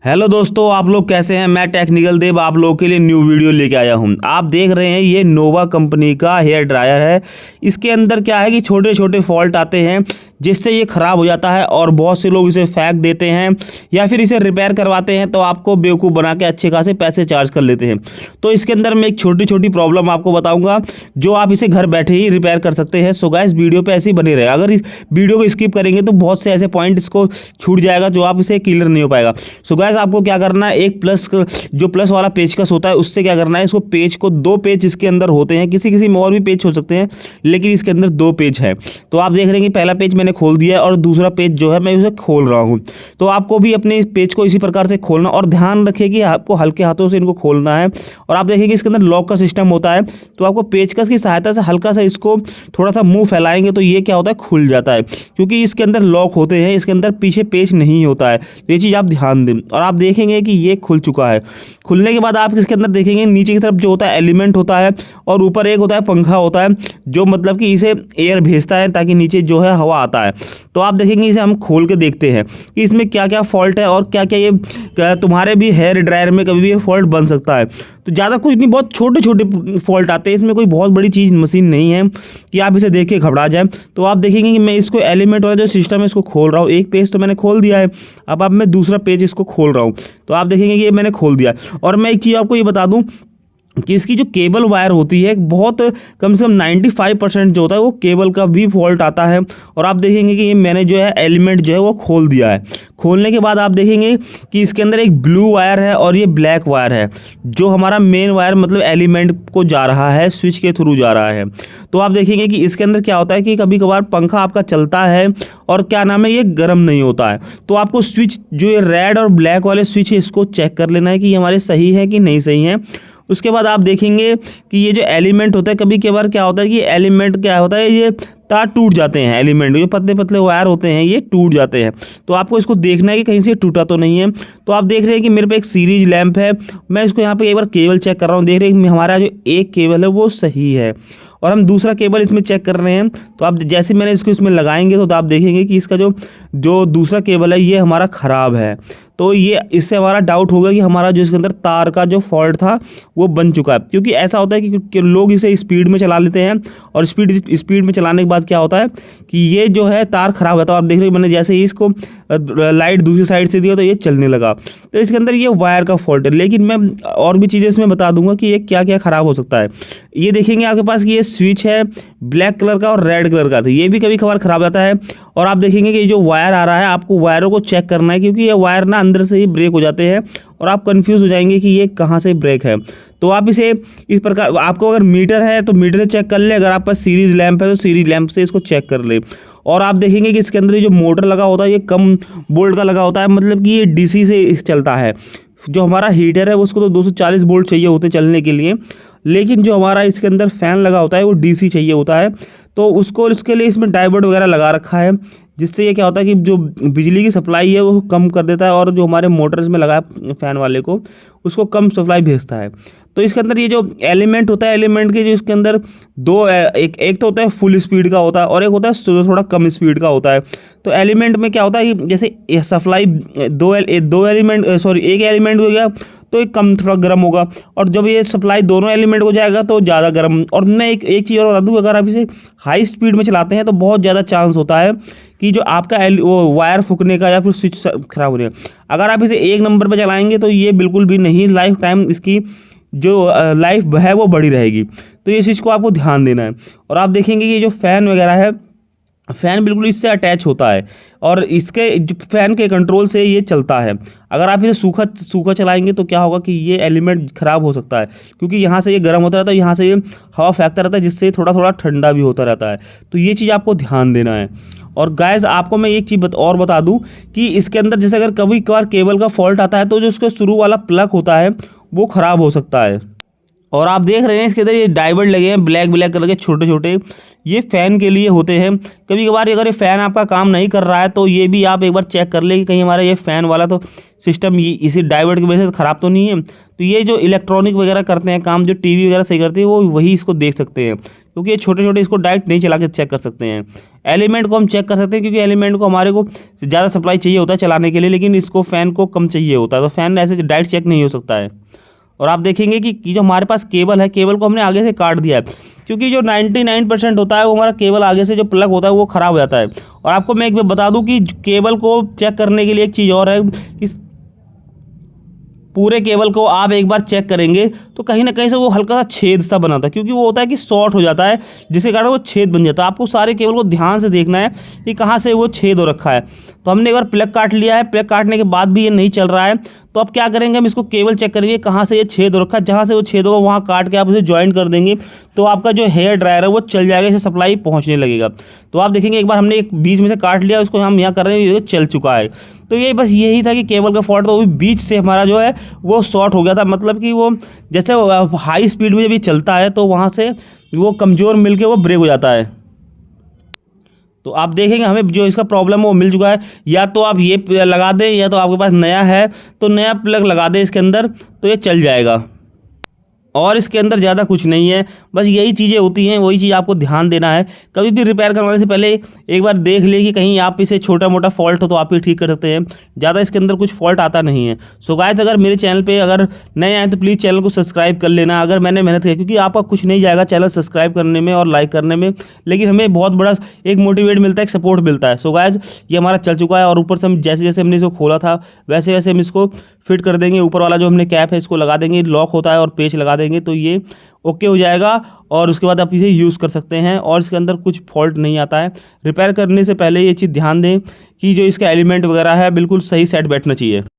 Hello दोस्तों, आप लोग कैसे हैं। मैं टेक्निकल देव आप लोगों के लिए न्यू वीडियो लेके आया हूं। आप देख रहे हैं ये नोवा कंपनी का हेयर ड्रायर है। इसके अंदर क्या है कि छोटे छोटे फॉल्ट आते हैं जिससे ये ख़राब हो जाता है और बहुत से लोग इसे फेंक देते हैं या फिर इसे रिपेयर करवाते हैं तो आपको बेवकूफ़ बना के अच्छे खासे पैसे चार्ज कर लेते हैं। तो इसके अंदर मैं एक छोटी छोटी प्रॉब्लम आपको बताऊंगा जो आप इसे घर बैठे ही रिपेयर कर सकते हैं। सो गाइस, वीडियो पे ऐसे ही बने रहे। अगर इस वीडियो को स्किप करेंगे तो बहुत से ऐसे पॉइंट इसको छूट जाएगा जो आप इसे क्लियर नहीं हो पाएगा। सो गाइस, आपको क्या करना है, एक प्लस वाला पेचकस होता है उससे क्या करना है, इसको पेज को दो पेज इसके अंदर होते हैं, किसी किसी में और भी पेज हो सकते हैं लेकिन इसके अंदर दो पेज है। तो आप देख रहे हैं कि पहला पेज मैंने खोल दिया है और दूसरा पेज जो है मैं उसे खोल रहा हूँ। तो आपको भी अपने इस पेज को इसी प्रकार से खोलना और ध्यान रखिए कि आपको हल्के हाथों से इनको खोलना है। और आप देखेंगे इसके अंदर लॉक का सिस्टम होता है, तो आपको पेचकस की सहायता से हल्का सा इसको थोड़ा सा मुंह फैलाएंगे तो ये क्या होता है, खुल जाता है। क्योंकि इसके अंदर लॉक होते हैं, इसके अंदर पीछे पेज नहीं होता है। तो ये चीज़ आप ध्यान दें। और आप देखेंगे कि ये खुल चुका है। खुलने के बाद आप इसके अंदर देखेंगे नीचे की तरफ जो होता है एलिमेंट होता है और ऊपर एक होता है पंखा होता है जो मतलब कि इसे एयर भेजता है ताकि नीचे जो है हवा आता है। तो आप देखेंगे इसे हम खोल के देखते हैं कि इसमें क्या क्या फॉल्ट है और क्या क्या ये तुम्हारे भी हेयर ड्रायर में कभी भी ये फॉल्ट बन सकता है। तो ज़्यादा कुछ नहीं, बहुत छोटे छोटे फॉल्ट आते हैं, इसमें कोई बहुत बड़ी चीज़ मशीन नहीं है कि आप इसे देख के घबरा जाए। तो आप देखेंगे कि मैं इसको एलिमेंट वाला जो सिस्टम है इसको खोल रहा हूँ। एक पेज तो मैंने खोल दिया है, अब मैं दूसरा पेज इसको खोल रहा हूँ। तो आप देखेंगे कि ये मैंने खोल दिया। और मैं एक चीज़ आपको ये बता दूँ कि इसकी जो केबल वायर होती है बहुत कम से कम 95% जो होता है वो केबल का भी फॉल्ट आता है। और आप देखेंगे कि ये मैंने जो है एलिमेंट जो है वो खोल दिया है। खोलने के बाद आप देखेंगे कि इसके अंदर एक ब्लू वायर है और ये ब्लैक वायर है जो हमारा मेन वायर मतलब एलिमेंट को जा रहा है, स्विच के थ्रू जा रहा है। तो आप देखेंगे कि इसके अंदर क्या होता है कि कभी कभार पंखा आपका चलता है और क्या नाम है ये गर्म नहीं होता है। तो आपको स्विच जो ये रेड और ब्लैक वाले स्विच है इसको चेक कर लेना है कि ये हमारे सही है कि नहीं सही है। उसके बाद आप देखेंगे कि ये जो एलिमेंट होता है, कभी कभार क्या होता है कि एलिमेंट क्या होता है, ये तार टूट जाते हैं। एलिमेंट जो पतले पतले वायर होते हैं ये टूट जाते हैं। तो आपको इसको देखना है कि कहीं से टूटा तो नहीं है। तो आप देख रहे हैं कि मेरे पे एक सीरीज लैंप है, मैं इसको यहाँ पे एक बार केबल चेक कर रहा हूँ। देख रहे हैं कि हमारा जो एक केबल है वो सही है और हम दूसरा केबल इसमें चेक कर रहे हैं। तो आप जैसे मैंने इसको इसमें लगाएंगे तो आप देखेंगे कि इसका जो दूसरा केबल है ये हमारा ख़राब है। तो ये इससे हमारा डाउट होगा कि हमारा जो इसके अंदर तार का जो फॉल्ट था वो बन चुका है। क्योंकि ऐसा होता है कि लोग इसे स्पीड में चला लेते हैं और स्पीड में चलाने के बाद क्या होता है कि ये जो है तार खराब होता है। और देख रहे हैं मैंने जैसे ही इसको लाइट दूसरी साइड से दिया तो ये चलने लगा। तो इसके अंदर ये वायर का फॉल्ट है। लेकिन मैं और भी चीज़ें इसमें बता दूंगा कि ये क्या क्या ख़राब हो सकता है। ये देखेंगे आपके पास कि ये स्विच है ब्लैक कलर का और रेड कलर का, तो ये भी कभी कभार ख़राब जाता है। और आप देखेंगे कि जो वायर आ रहा है आपको वायरों को चेक करना है क्योंकि ये वायर ना अंदर से ही ब्रेक हो जाते हैं और आप कंफ्यूज हो जाएंगे कि ये कहाँ से ब्रेक है। तो आप इसे इस प्रकार, आपको अगर मीटर है तो मीटर से चेक कर ले, अगर आप पास सीरीज लैंप है तो सीरीज लैंप से इसको चेक कर ले। और आप देखेंगे कि इसके अंदर जो मोटर लगा होता है ये कम वोल्ट का लगा होता है, मतलब कि ये डीसी से चलता है। जो हमारा हीटर है उसको तो 240 वोल्ट चाहिए होते चलने के लिए, लेकिन जो हमारा इसके अंदर फ़ैन लगा होता है वो डीसी चाहिए होता है। तो उसके लिए इसमें डायोड वगैरह लगा रखा है जिससे ये क्या होता है कि जो बिजली की सप्लाई है वो कम कर देता है और जो हमारे मोटर्स में लगा है फ़ैन वाले को उसको कम सप्लाई भेजता है। तो इसके अंदर ये जो एलिमेंट होता है, एलिमेंट के जो इसके अंदर दो एक तो होता है फुल स्पीड का होता है और एक होता है थोड़ा कम स्पीड का होता है। तो एलिमेंट में क्या होता है कि जैसे सप्लाई एक एलिमेंट हो गया तो एक कम थोड़ा गर्म होगा और जब ये सप्लाई दोनों एलिमेंट हो जाएगा तो ज़्यादा गर्म। और मैं एक चीज़ और बता दूँ, अगर आप इसे हाई स्पीड में चलाते हैं तो बहुत ज़्यादा चांस होता है कि जो आपका वो वायर फूकने का या फिर स्विच खराब होने का। अगर आप इसे एक नंबर पर चलाएंगे तो ये बिल्कुल भी नहीं, लाइफ टाइम इसकी जो लाइफ है वो बड़ी रहेगी। तो ये चीज़ को आपको ध्यान देना है। और आप देखेंगे कि ये जो फ़ैन वगैरह है, फ़ैन बिल्कुल इससे अटैच होता है और इसके जो फ़ैन के कंट्रोल से ये चलता है। अगर आप इसे सूखा चलाएंगे तो क्या होगा कि ये एलिमेंट ख़राब हो सकता है क्योंकि यहाँ से ये गर्म होता रहता है, यहाँ से ये हवा फेंकता रहता है जिससे थोड़ा थोड़ा ठंडा भी होता रहता है। तो ये चीज़ आपको ध्यान देना है। और गाइस, आपको मैं एक चीज़ और बता दूं कि इसके अंदर जैसे अगर कभी कभार केबल का फॉल्ट आता है तो जो उसका शुरू वाला प्लग होता है वो ख़राब हो सकता है। और आप देख रहे हैं इसके अंदर ये डाइवर्ट लगे हैं ब्लैक ब्लैक कलर के छोटे छोटे, ये फ़ैन के लिए होते हैं। कभी कभार अगर ये फ़ैन आपका काम नहीं कर रहा है तो ये भी आप एक बार चेक कर लें कि कहीं हमारा ये फ़ैन वाला तो सिस्टम ये इसी डाइवर्ट की वजह से ख़राब तो नहीं है। तो ये जो इलेक्ट्रॉनिक वगैरह करते हैं काम, जो टीवी वगैरह सही करते हैं, वो वही इसको देख सकते हैं, क्योंकि ये छोटे छोटे इसको डायरेक्ट नहीं चला के चेक कर सकते हैं। एलिमेंट को हम चेक कर सकते हैं, क्योंकि एलिमेंट को हमारे को ज़्यादा सप्लाई चाहिए होता है चलाने के लिए, लेकिन इसको फ़ैन को कम चाहिए होता है, तो फ़ैन ऐसे डायरेक्ट चेक नहीं हो सकता है। और आप देखेंगे कि जो हमारे पास केबल है, केबल को हमने आगे से काट दिया है, क्योंकि जो 99% होता है वो हमारा केबल आगे से जो प्लग होता है वो ख़राब हो जाता है। और आपको मैं एक बार बता दूं कि केबल को चेक करने के लिए एक चीज़ और है कि पूरे केबल को आप एक बार चेक करेंगे तो कहीं ना कहीं से वो हल्का सा छेद सा बनाता है, क्योंकि वो होता है कि शॉर्ट हो जाता है, जिसके कारण वो छेद बन जाता है। आपको सारे केबल को ध्यान से देखना है कि कहाँ से वो छेद हो रखा है। तो हमने एक बार प्लग काट लिया है, प्लग काटने के बाद भी ये नहीं चल रहा है, तो अब क्या करेंगे, हम इसको केबल चेक करेंगे कहाँ से ये छेद हो रखा है। जहाँ से वो छेद होगा वहाँ काट के आप उसे ज्वाइन कर देंगे तो आपका जो हेयर ड्रायर है वो चल जाएगा, इसे सप्लाई पहुँचने लगेगा। तो आप देखेंगे एक बार हमने एक बीच में से काट लिया, उसको हम यहाँ कर रहे हैं, ये चल चुका है। तो ये बस यही था कि केबल का फॉल्ट, तो वो बीच से हमारा जो है वो शॉर्ट हो गया था, मतलब कि वो जैसे हाई स्पीड में जब ये चलता है तो वहाँ से वो कमज़ोर मिल के वो ब्रेक हो जाता है। तो आप देखेंगे हमें जो इसका प्रॉब्लम है वो मिल चुका है। या तो आप ये लगा दें, या तो आपके पास नया है तो नया प्लग लगा दें इसके अंदर, तो ये चल जाएगा। और इसके अंदर ज़्यादा कुछ नहीं है, बस यही चीज़ें होती हैं, वही चीज़ आपको ध्यान देना है। कभी भी रिपेयर करवाने से पहले एक बार देख लिए कि कहीं आप इसे छोटा मोटा फॉल्ट हो तो आप ही ठीक कर सकते हैं, ज़्यादा इसके अंदर कुछ फॉल्ट आता नहीं है। सो गाइस, अगर मेरे चैनल पे अगर नए आए तो प्लीज़ चैनल को सब्सक्राइब कर लेना। अगर मैंने मेहनत की, क्योंकि आपका कुछ नहीं जाएगा चैनल सब्सक्राइब करने में और लाइक करने में, लेकिन हमें बहुत बड़ा एक मोटिवेट मिलता है, एक सपोर्ट मिलता है। सो गाइस, ये हमारा चल चुका है, और ऊपर से हम जैसे जैसे हमने इसको खोला था वैसे वैसे हम इसको फिट कर देंगे। ऊपर वाला जो हमने कैप है इसको लगा देंगे, लॉक होता है, और पेच लगा देंगे तो ये ओके हो जाएगा। और उसके बाद आप इसे यूज़ कर सकते हैं, और इसके अंदर कुछ फॉल्ट नहीं आता है। रिपेयर करने से पहले ये चीज़ ध्यान दें कि जो इसका एलिमेंट वगैरह है बिल्कुल सही सेट बैठना चाहिए।